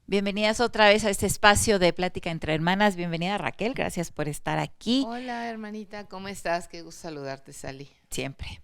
Bienvenidas otra vez a este espacio de plática entre hermanas. Bienvenida Raquel, gracias por estar aquí. Hola hermanita, ¿cómo estás? Qué gusto saludarte, Sally. Siempre.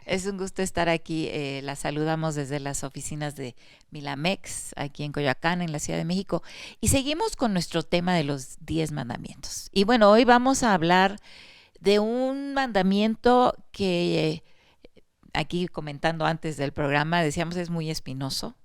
Es un gusto estar aquí. La saludamos desde las oficinas de Milamex, aquí en Coyoacán, en la Ciudad de México. Y seguimos con nuestro tema de los 10 mandamientos. Y bueno, hoy vamos a hablar de un mandamiento que aquí comentando antes del programa decíamos es muy espinoso.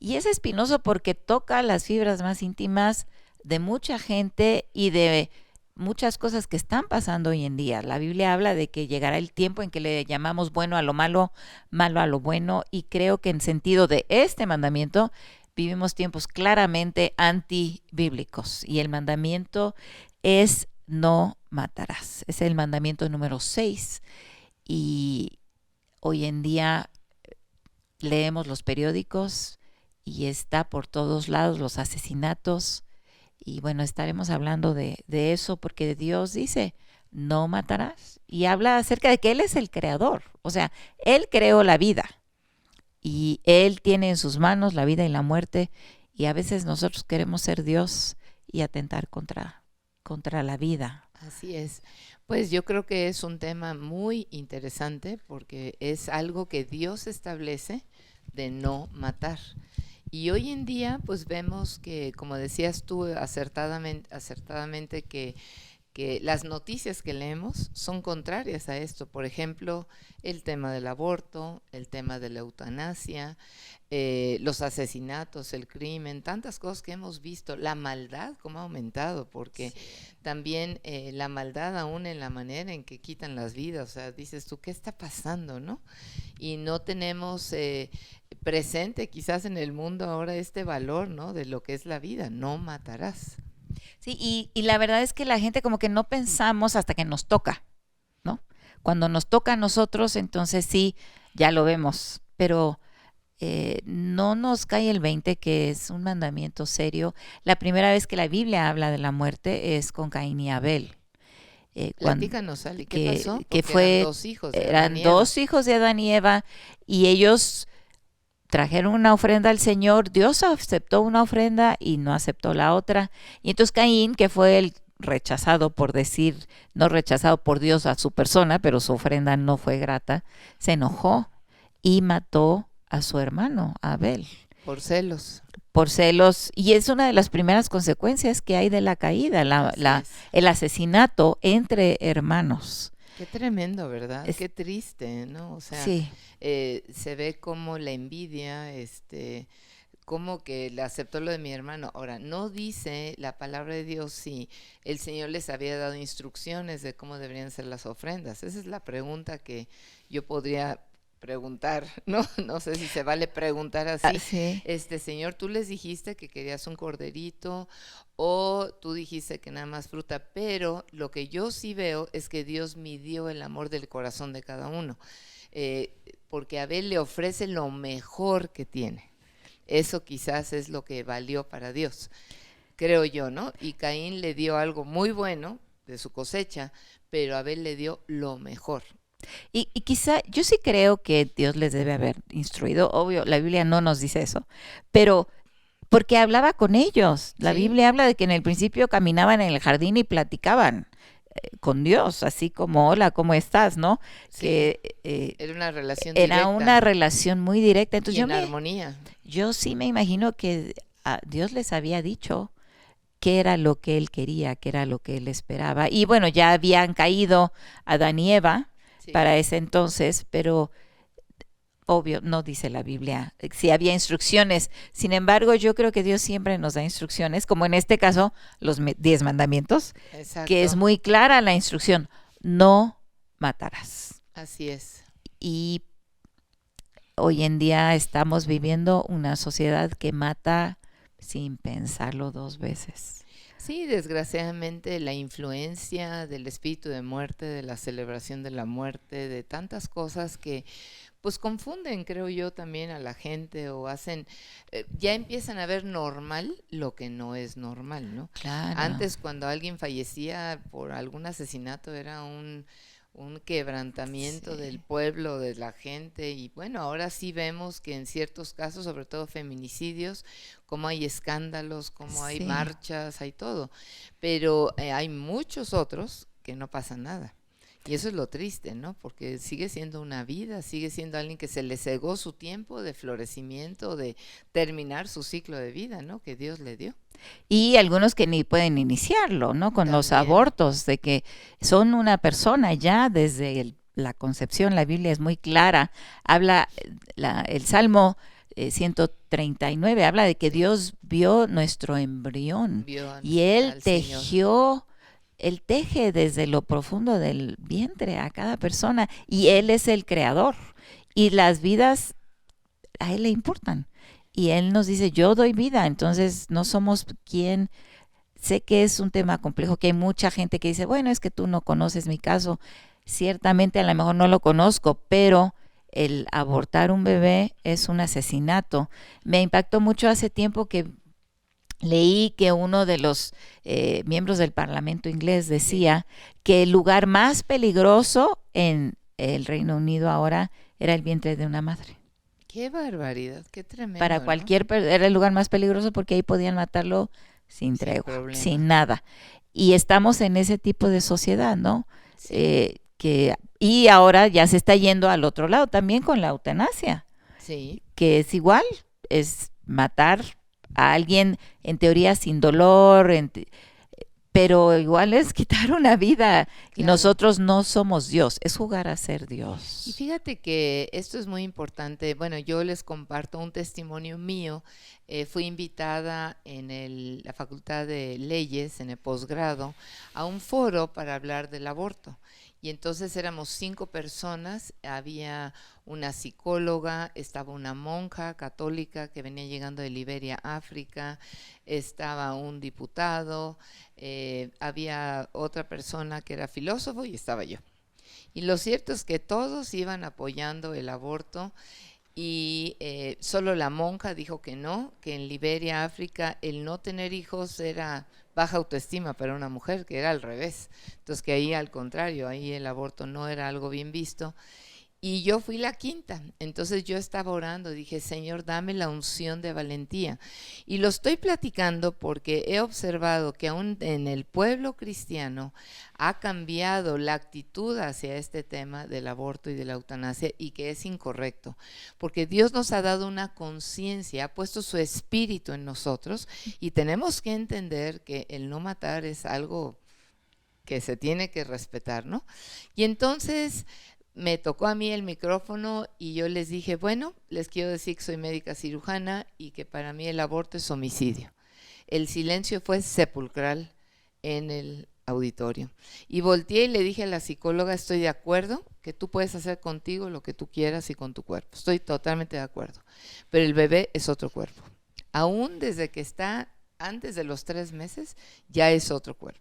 Y es espinoso porque toca las fibras más íntimas de mucha gente y de muchas cosas que están pasando hoy en día. La Biblia habla de que llegará el tiempo en que le llamamos bueno a lo malo, malo a lo bueno, y creo que en sentido de este mandamiento vivimos tiempos claramente antibíblicos. Y el mandamiento es no matarás. Es el mandamiento número 6 y hoy en día leemos los periódicos y está por todos lados los asesinatos. Y bueno, estaremos hablando de eso porque Dios dice, no matarás. Y habla acerca de que Él es el creador. O sea, Él creó la vida. Y Él tiene en sus manos la vida y la muerte. Y a veces nosotros queremos ser Dios y atentar contra la vida. Así es. Pues yo creo que es un tema muy interesante porque es algo que Dios establece de no matar. Y hoy en día pues vemos que, como decías tú acertadamente que las noticias que leemos son contrarias a esto. Por ejemplo, el tema del aborto, el tema de la eutanasia, los asesinatos, el crimen, tantas cosas que hemos visto, la maldad como ha aumentado, porque sí, también la maldad aún en la manera en que quitan las vidas, o sea, dices tú, ¿qué está pasando, no? Y no tenemos presente quizás en el mundo ahora este valor, ¿no? De lo que es la vida, no matarás. Sí, y la verdad es que la gente como que no pensamos hasta que nos toca, ¿no? Cuando nos toca a nosotros, entonces sí, ya lo vemos, pero no nos cae el 20 que es un mandamiento serio. La primera vez que la Biblia habla de la muerte es con Caín y Abel. Platícanos, Ali, ¿qué pasó? Que Porque eran fue, dos hijos de Adán eran y Eva. dos hijos de Adán y Eva y ellos trajeron una ofrenda al Señor, Dios aceptó una ofrenda y no aceptó la otra. Y entonces Caín, que fue el rechazado por decir, no rechazado por Dios a su persona, pero su ofrenda no fue grata, se enojó y mató a su hermano, Abel. Por celos. Por celos, y es una de las primeras consecuencias que hay de la caída, el asesinato entre hermanos. Qué tremendo, ¿verdad? Es, Qué triste, ¿no? O sea, sí. se ve como la envidia, como que le aceptó lo de mi hermano. Ahora, no dice la palabra de Dios si el Señor les había dado instrucciones de cómo deberían ser las ofrendas. Esa es la pregunta que yo podría preguntar, ¿no? No sé si se vale preguntar así. Sí. Señor, tú les dijiste que querías un corderito o tú dijiste que nada más fruta, pero lo que yo sí veo es que Dios midió el amor del corazón de cada uno, porque Abel le ofrece lo mejor que tiene. Eso quizás es lo que valió para Dios, creo yo, ¿no? Y Caín le dio algo muy bueno de su cosecha, pero Abel le dio lo mejor. Y quizá yo sí creo que Dios les debe haber instruido, obvio, la Biblia no nos dice eso, pero porque hablaba con ellos. La Sí. Biblia habla de que en el principio caminaban en el jardín y platicaban con Dios, así como, hola, ¿cómo estás? ¿No? Sí. Que era una relación era directa. una relación muy directa. Entonces y en armonía. Yo sí me imagino que Dios les había dicho qué era lo que Él quería, qué era lo que Él esperaba. Y bueno, ya habían caído Adán y Eva para ese entonces, pero obvio, no dice la Biblia si había instrucciones. Sin embargo, yo creo que Dios siempre nos da instrucciones, como en este caso, los 10 mandamientos, Exacto. que es muy clara la instrucción, no matarás. Así es. Y hoy en día estamos viviendo una sociedad que mata sin pensarlo dos veces. Sí, desgraciadamente la influencia del espíritu de muerte, de la celebración de la muerte, de tantas cosas que pues confunden, creo yo, también a la gente o hacen, ya empiezan a ver normal lo que no es normal, ¿no? Claro. Antes cuando alguien fallecía por algún asesinato era un quebrantamiento Sí, del pueblo, de la gente, y bueno, ahora sí vemos que en ciertos casos, sobre todo feminicidios, como hay escándalos, como hay sí. marchas, hay todo, pero hay muchos otros que no pasa nada. Y eso es lo triste, ¿no? Porque sigue siendo una vida, sigue siendo alguien que se le cegó su tiempo de florecimiento, de terminar su ciclo de vida, ¿no? Que Dios le dio. Y algunos que ni pueden iniciarlo, ¿no? Con los También, abortos, de que son una persona ya desde la concepción, la Biblia es muy clara, habla, el Salmo 139, habla de que sí, Dios vio nuestro embrión vio y Él al Señor. tejió, Él teje desde lo profundo del vientre a cada persona y Él es el creador y las vidas a Él le importan. Y Él nos dice, yo doy vida, entonces no somos quien. Sé que es un tema complejo, que hay mucha gente que dice, bueno, es que tú no conoces mi caso. Ciertamente a lo mejor no lo conozco, pero el abortar un bebé es un asesinato. Me impactó mucho hace tiempo que leí que uno de los miembros del Parlamento inglés Sí. decía que el lugar más peligroso en el Reino Unido ahora era el vientre de una madre. Qué barbaridad, qué Para tremendo, ¿no? cualquier, era el lugar más peligroso porque ahí podían matarlo sin Sin tregua, problema. sin nada. Y estamos en ese tipo de sociedad, ¿no? Sí, Y ahora ya se está yendo al otro lado también con la eutanasia, sí, que es igual, es matar a alguien en teoría sin dolor, pero igual es quitar una vida y claro. nosotros no somos Dios, es jugar a ser Y Dios. fíjate que esto es muy importante. Bueno, yo les comparto un testimonio mío. Fui invitada en la Facultad de Leyes, en el posgrado, a un foro para hablar del aborto. Y entonces éramos 5 personas, había una psicóloga, estaba una monja católica que venía llegando de Liberia, África, estaba un diputado, había otra persona que era filósofo y estaba yo. Y lo cierto es que todos iban apoyando el aborto y solo la monja dijo que no, que en Liberia, África, el no tener hijos era baja autoestima para una mujer, que era al revés. Entonces que ahí al contrario, ahí el aborto no era algo bien visto. Y yo fui la quinta, entonces yo estaba orando, dije, Señor, dame la unción de valentía. Y lo estoy platicando porque he observado que aún en el pueblo cristiano ha cambiado la actitud hacia este tema del aborto y de la eutanasia y que es incorrecto, porque Dios nos ha dado una conciencia, ha puesto su espíritu en nosotros y tenemos que entender que el no matar es algo que se tiene que respetar, ¿no? Y entonces me tocó a mí el micrófono y yo les dije, bueno, les quiero decir que soy médica cirujana y que para mí el aborto es homicidio. El silencio fue sepulcral en el auditorio. Y volteé y le dije a la psicóloga, estoy de acuerdo que tú puedes hacer contigo lo que tú quieras y con tu cuerpo. Estoy totalmente de acuerdo. Pero el bebé es otro cuerpo. Aún desde que está antes de los 3 meses, ya es otro cuerpo.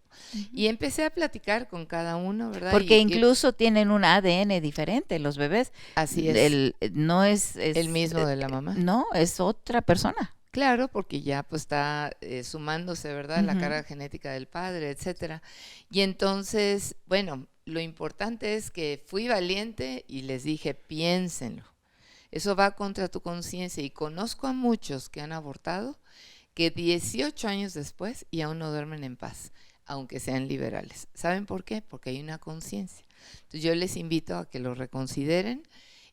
Y empecé a platicar con cada uno, ¿verdad? Porque incluso tienen un ADN diferente los bebés. Así es, No el mismo de la mamá. no, es otra persona. Claro, porque ya pues está sumándose, ¿verdad? La Ujú. carga genética del padre, etcétera. Y entonces, bueno, lo importante es que fui valiente y les dije, piénsenlo. Eso va contra tu conciencia. Y conozco a muchos que han abortado que 18 años después y aún no duermen en paz, aunque sean liberales. ¿Saben por qué? Porque hay una conciencia. Entonces yo les invito a que lo reconsideren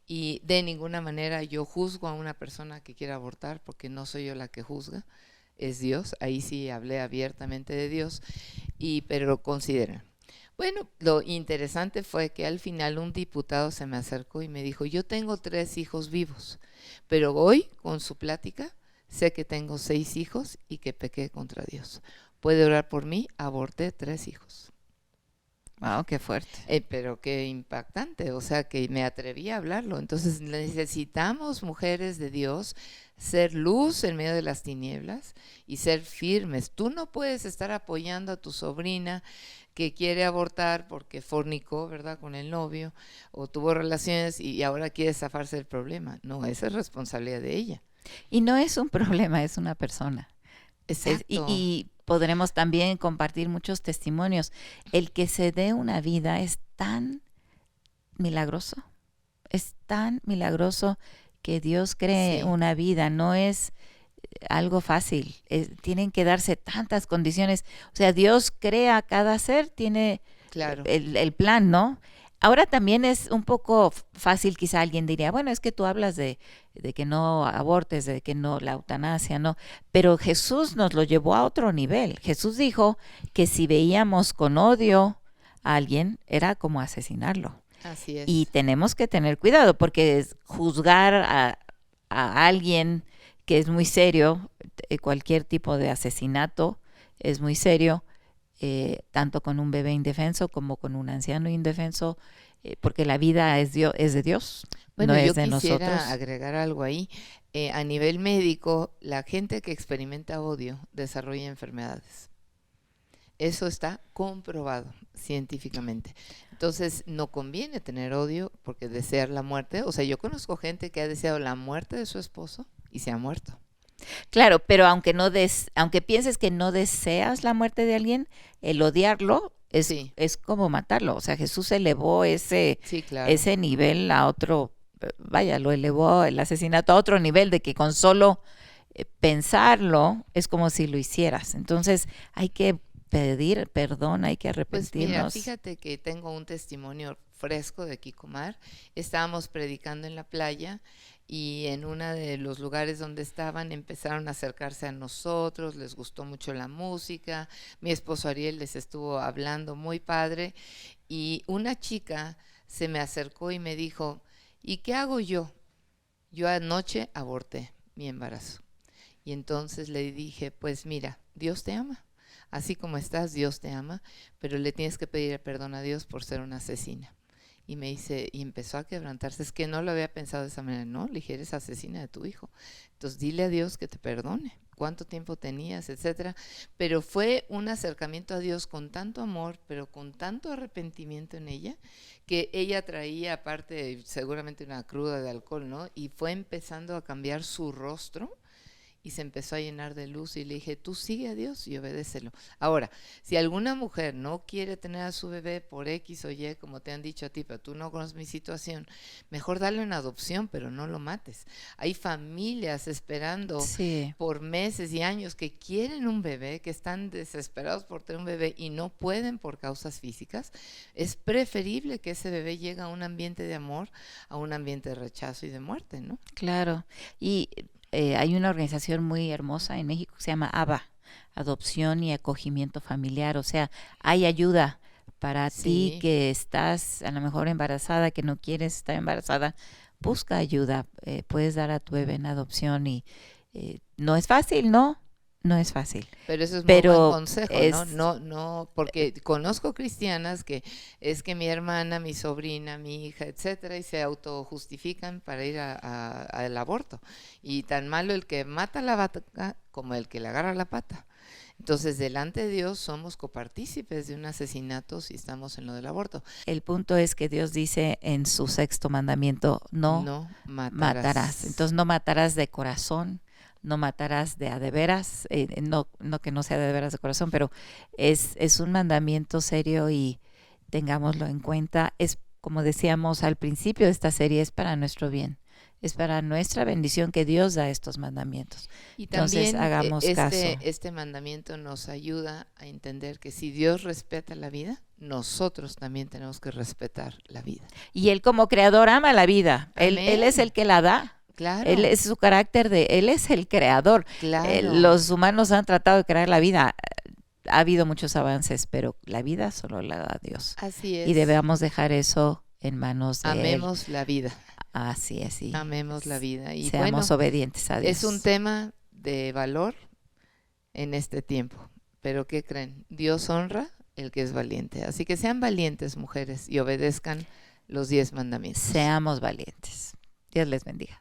y de ninguna manera yo juzgo a una persona que quiera abortar porque no soy yo la que juzga, es Dios. Ahí sí hablé abiertamente de Dios, pero consideren. Bueno, lo interesante fue que al final un diputado se me acercó y me dijo, yo tengo 3 hijos vivos, pero hoy con su plática sé que tengo 6 hijos y que pequé contra Dios. Puede orar por mí, aborté 3 hijos. Wow, qué fuerte. Pero qué impactante, o sea que me atreví a hablarlo. Entonces necesitamos mujeres de Dios ser luz en medio de las tinieblas y ser firmes. Tú no puedes estar apoyando a tu sobrina que quiere abortar porque fornicó, ¿verdad?, con el novio o tuvo relaciones y ahora quiere zafarse del problema. No, esa es responsabilidad de ella. Y no es un problema, es una persona. Exacto, Y podremos también compartir muchos testimonios. El que se dé una vida es tan milagroso. Es tan milagroso que Dios cree Sí, una vida, no es algo fácil. Tienen que darse tantas condiciones. O sea, Dios crea cada ser, tiene claro. el plan, ¿no? Ahora también es un poco fácil, quizá alguien diría, bueno, es que tú hablas de que no abortes, de que no, la eutanasia, no, pero Jesús nos lo llevó a otro nivel. Jesús dijo que si veíamos con odio a alguien, era como asesinarlo. Así Y es. tenemos que tener cuidado porque juzgar a alguien que es muy serio, cualquier tipo de asesinato es muy serio, tanto con un bebé indefenso como con un anciano indefenso, porque la vida es de Dios, no Bueno, es yo de quisiera nosotros. agregar algo ahí. A nivel médico, la gente que experimenta odio desarrolla enfermedades. Eso está comprobado científicamente. Entonces, no conviene tener odio porque desear la muerte. O sea, yo conozco gente que ha deseado la muerte de su esposo y se ha muerto. Claro, pero aunque pienses que no deseas la muerte de alguien, el odiarlo Sí, es como matarlo. O sea, Jesús elevó sí, claro. ese nivel a otro, vaya, lo elevó el asesinato a otro nivel de que con solo pensarlo es como si lo hicieras. Entonces hay que pedir perdón, hay que Pues mira, arrepentirnos. fíjate que tengo un testimonio fresco de Kikomar. Estábamos predicando en la playa y en uno de los lugares donde estaban empezaron a acercarse a nosotros, les gustó mucho la música, mi esposo Ariel les estuvo hablando muy padre y una chica se me acercó y me dijo, ¿y qué hago yo? Yo anoche aborté mi embarazo. Y entonces le dije, pues mira, Dios te ama. Así como estás, Dios te ama, pero le tienes que pedir perdón a Dios por ser una asesina. Y me dice, y empezó a quebrantarse, es que no lo había pensado de esa manera, no, le dije, eres asesina de tu hijo. Entonces dile a Dios que te perdone, cuánto tiempo tenías, etcétera. Pero fue un acercamiento a Dios con tanto amor, pero con tanto arrepentimiento en ella, que ella traía aparte seguramente una cruda de alcohol, ¿no? Y fue empezando a cambiar su rostro y se empezó a llenar de luz y le dije, tú sigue a Dios y obedécelo. Ahora, si alguna mujer no quiere tener a su bebé por X o Y, como te han dicho a ti, pero tú no conoces mi situación, mejor dale una adopción, pero no lo mates. Hay familias esperando Sí, por meses y años que quieren un bebé, que están desesperados por tener un bebé y no pueden por causas físicas. Es preferible que ese bebé llegue a un ambiente de amor, a un ambiente de rechazo y de muerte, ¿no? claro. Y hay una organización muy hermosa en México que se llama ABA, Adopción y Acogimiento Familiar. O sea, hay ayuda para ti Sí, que estás a lo mejor embarazada, que no quieres estar embarazada. Busca ayuda. Puedes dar a tu bebé en adopción y no es fácil, ¿no? No es fácil. pero eso es muy buen Pero consejo, ¿no? es No, no, porque conozco cristianas que es que mi hermana, mi sobrina, mi hija, etcétera, y se autojustifican para ir al aborto. Y tan malo el que mata la vaca como el que le agarra la pata. Entonces, delante de Dios somos copartícipes de un asesinato si estamos en lo del aborto. el punto es que Dios dice en su sexto mandamiento, no No matarás. matarás. Entonces no matarás de corazón, no matarás de veras, no que no sea de veras de corazón, pero es un mandamiento serio y tengámoslo en cuenta. Es como decíamos al principio de esta serie, es para nuestro bien, es para nuestra bendición que Dios da estos mandamientos. Y Entonces también hagamos caso. este mandamiento nos ayuda a entender que si Dios respeta la vida, nosotros también tenemos que respetar la vida. Y Él como creador ama la vida, él es el Amén. que la da. Él Claro, es su carácter él es el creador. claro. Los humanos han tratado de crear la vida. Ha habido muchos avances, pero la vida solo la da Dios. Así Y es. debemos dejar eso en manos de Él. Amemos la vida. Así es, y Amemos la vida. Y seamos bueno, obedientes a es un Dios. tema de valor en este tiempo. Pero ¿qué creen? Dios honra el que es valiente. Así que sean valientes, mujeres, y obedezcan los 10 mandamientos. Seamos valientes. Dios les bendiga.